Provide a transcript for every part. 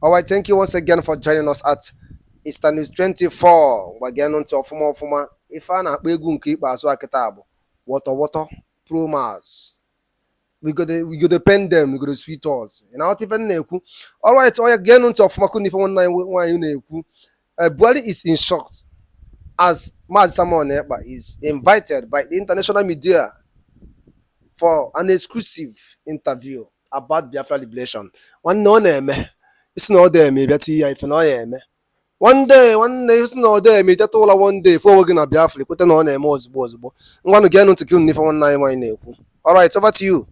All right, thank you once again for joining us at Eastern News 24. We're getting on to Ofuma. If I not be good keep as well kitab. Water, pro Mars. We go depend them, we go to sweet us. And out even neku. All right, so again on to Ofuma couldn't if one neku. Buhari is in shock as Maz Samuel Ekpa is invited by the international media for an exclusive interview about Biafra liberation. One no name. It's not there, maybe if no name. One day, it's not there, maybe that all one day for working at Biafra, put on a most possible. I'm going to get on to kill me for 191. All right, over to you.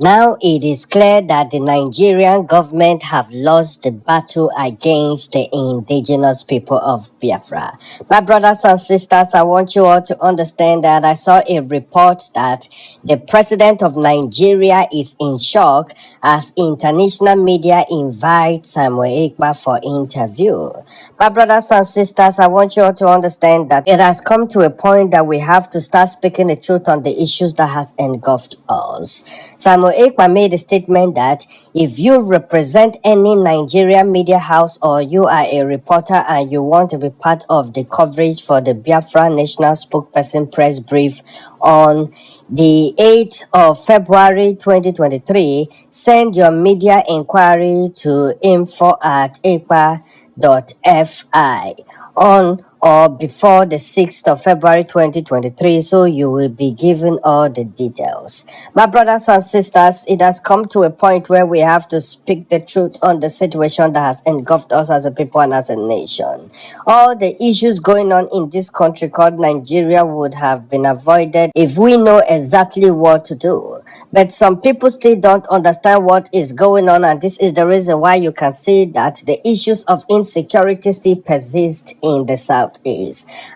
Now it is clear that the Nigerian government have lost the battle against the indigenous people of Biafra. My brothers and sisters, I want you all to understand that I saw a report that the president of Nigeria is in shock as international media invite Samuel Ekpa for interview. My brothers and sisters, I want you all to understand that it has come to a point that we have to start speaking the truth on the issues that has engulfed us. Samuel Ekpa made a statement that if you represent any Nigerian media house or you are a reporter and you want to be part of the coverage for the Biafra National Spokesperson press brief on the 8th of February 2023, send your media inquiry to info@ekpa.fi on or before the 6th of February 2023, so you will be given all the details. My brothers and sisters, it has come to a point where we have to speak the truth on the situation that has engulfed us as a people and as a nation. All the issues going on in this country called Nigeria would have been avoided if we know exactly what to do. But some people still don't understand what is going on, and this is the reason why you can see that the issues of insecurity still persist in the southeast.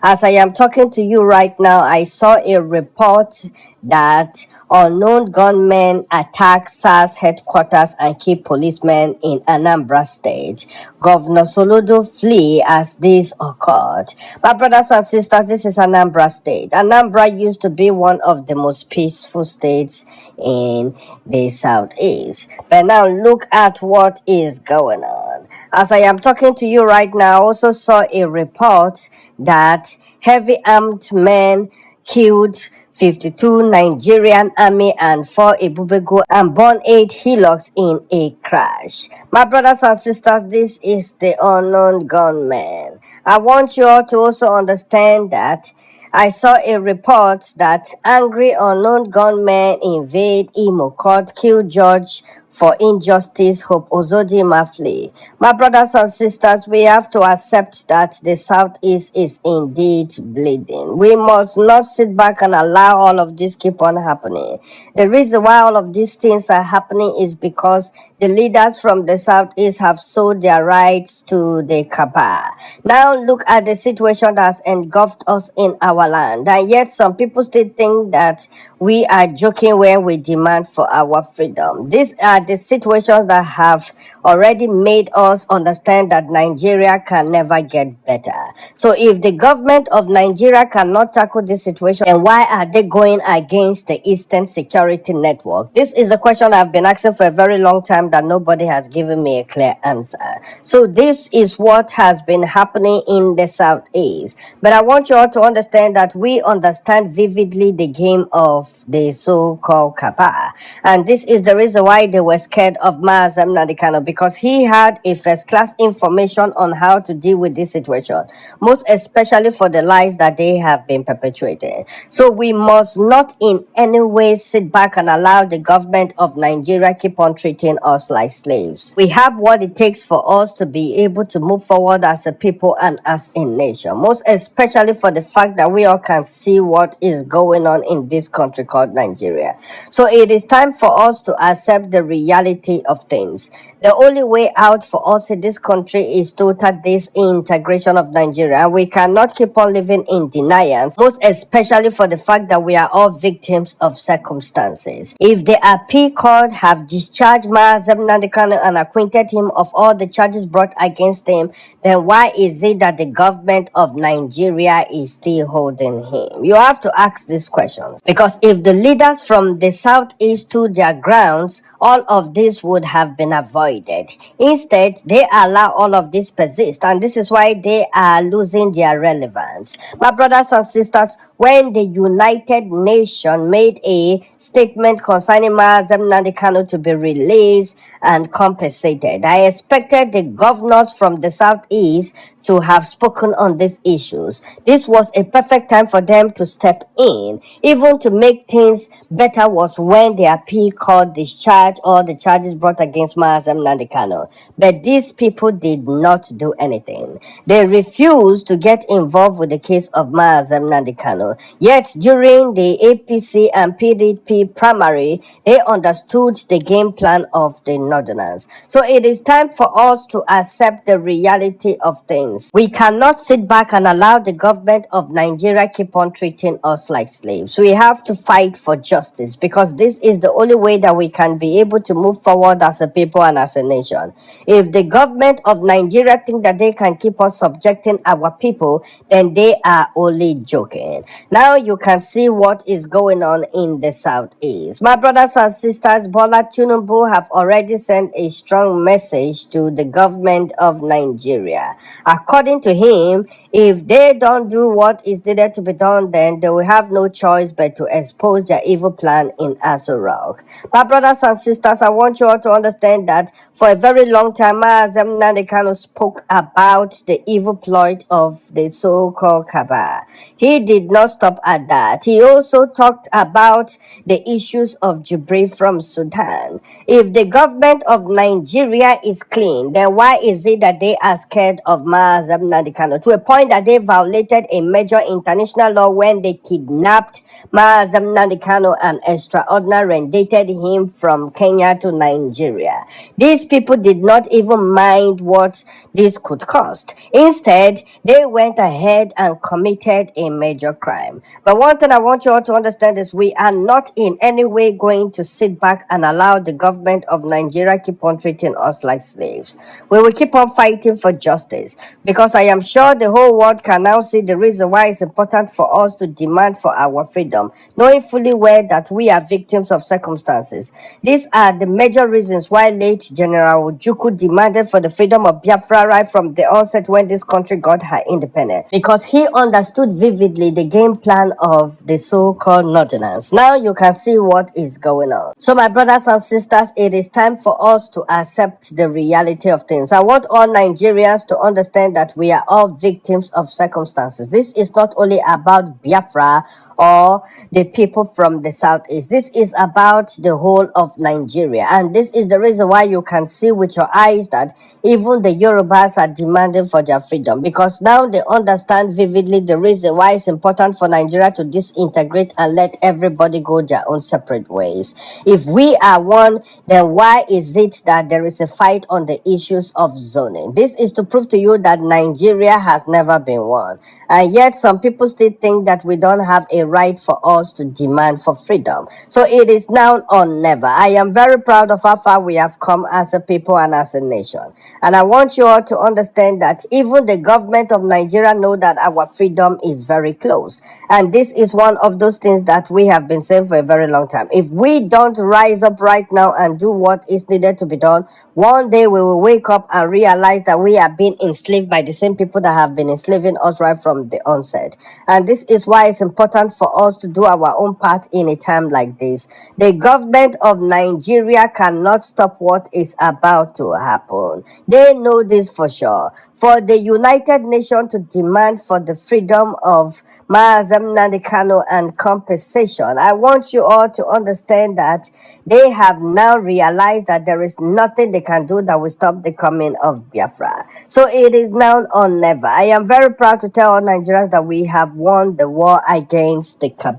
As I am talking to you right now, I saw a report that unknown gunmen attacked SARS headquarters and killed policemen in Anambra State. Governor Soludo flee as this occurred. My brothers and sisters, this is Anambra State. Anambra used to be one of the most peaceful states in the southeast. But now look at what is going on. As I am talking to you right now, I also saw a report that heavy armed men killed 52 Nigerian army and 4 Ibubego and burned 8 hillocks in a crash. My brothers and sisters, this is the unknown gunman. I want you all to also understand that I saw a report that angry unknown gunmen invade Imo Court, kill judge for injustice, Hope Ozodimma flee. My brothers and sisters, we have to accept that the Southeast is indeed bleeding. We must not sit back and allow all of this keep on happening. The reason why all of these things are happening is because the leaders from the Southeast have sold their rights to the Kaba. Now look at the situation that's engulfed us in our land. And yet some people still think that we are joking when we demand for our freedom. These are the situations that have already made us understand that Nigeria can never get better. So if the government of Nigeria cannot tackle this situation, then why are they going against the Eastern Security Network? This is a question I've been asking for a very long time that nobody has given me a clear answer. So this is what has been happening in the Southeast. But I want you all to understand that we understand vividly the game of the so-called Kapa. And this is the reason why they were scared of Maazem Nadikano, because he had a first-class information on how to deal with this situation, most especially for the lies that they have been perpetuating. So we must not in any way sit back and allow the government of Nigeria keep on treating us like slaves. We have what it takes for us to be able to move forward as a people and as a nation, most especially for the fact that we all can see what is going on in this country called Nigeria. So it is time for us to accept the reality of things. The only way out for us in this country is total disintegration of Nigeria. And we cannot keep on living in denial, most especially for the fact that we are all victims of circumstances. If the appeal court have discharged Maazem Nandekano and acquitted him of all the charges brought against him, then why is it that the government of Nigeria is still holding him? You have to ask these questions. Because if the leaders from the southeast stood their grounds, all of this would have been avoided. avoided. Instead, they allow all of this persist, and this is why they are losing their relevance. My brothers and sisters, when the United Nations made a statement concerning Mazen Nnamdi Kanu to be released and compensated, I expected the governors from the southeast to have spoken on these issues. This was a perfect time for them to step in. Even to make things better was when the appeal called discharge or the charges brought against Mazen Nnamdi Kanu. But these people did not do anything. They refused to get involved with the case of Mazen Nnamdi Kanu. Yet during the APC and PDP primary, they understood the game plan of the Northerners. So it is time for us to accept the reality of things. We cannot sit back and allow the government of Nigeria keep on treating us like slaves. We have to fight for justice because this is the only way that we can be able to move forward as a people and as a nation. If the government of Nigeria think that they can keep on subjecting our people, then they are only joking. Now you can see what is going on in the southeast. My brothers and sisters, Bola Tinubu have already sent a strong message to the government of Nigeria. According to him, if they don't do what is needed to be done, then they will have no choice but to expose their evil plan in Aso Rock. My brothers and sisters, I want you all to understand that for a very long time, Mazen Nnamdi Kanu spoke about the evil ploy of the so-called Kaaba. He did not stop at that. He also talked about the issues of Jubilee from Sudan. If the government of Nigeria is clean, then why is it that they are scared of Mazen Nnamdi Kanu to a point that they violated a major international law when they kidnapped Mazen Nnamdi Kanu and extradited him from Kenya to Nigeria? These people did not even mind what this could cost. Instead, they went ahead and committed a major crime. But one thing I want you all to understand is we are not in any way going to sit back and allow the government of Nigeria keep on treating us like slaves. We will keep on fighting for justice because I am sure the whole world can now see the reason why it's important for us to demand for our freedom, knowing fully well that we are victims of circumstances. These are the major reasons why late General Ojukwu demanded for the freedom of Biafra right from the onset when this country got her independence, because he understood vividly the game plan of the so-called Northerners. Now you can see what is going on. So my brothers and sisters, it is time for us to accept the reality of things. I want all Nigerians to understand that we are all victims of circumstances. This is not only about Biafra or the people from the southeast. This is about the whole of Nigeria. And this is the reason why you can see with your eyes that even the Yorubas are demanding for their freedom, because now they understand vividly the reason why it's important for Nigeria to disintegrate and let everybody go their own separate ways. If we are one, then why is it that there is a fight on the issues of zoning? This is to prove to you that Nigeria has never been one. And yet some people still think that we don't have a right for us to demand for freedom. So it is now or never. I am very proud of how far we have come as a people and as a nation. And I want you all to understand that even the government of Nigeria know that our freedom is very close. And this is one of those things that we have been saying for a very long time. If we don't rise up right now and do what is needed to be done, one day we will wake up and realize that we are being enslaved by the same people that have been enslaving us right from the onset. And this is why it's important for us to do our own part in a time like this. The government of Nigeria cannot stop what is about to happen. They know this for sure. For the United Nations to demand for the freedom of Mazen Nnamdi Kanu and compensation, I want you all to understand that they have now realized that there is nothing they can do that will stop the coming of Biafra. So it is now or never. I am very proud to tell all Nigerians that we have won the war against the Kaaba.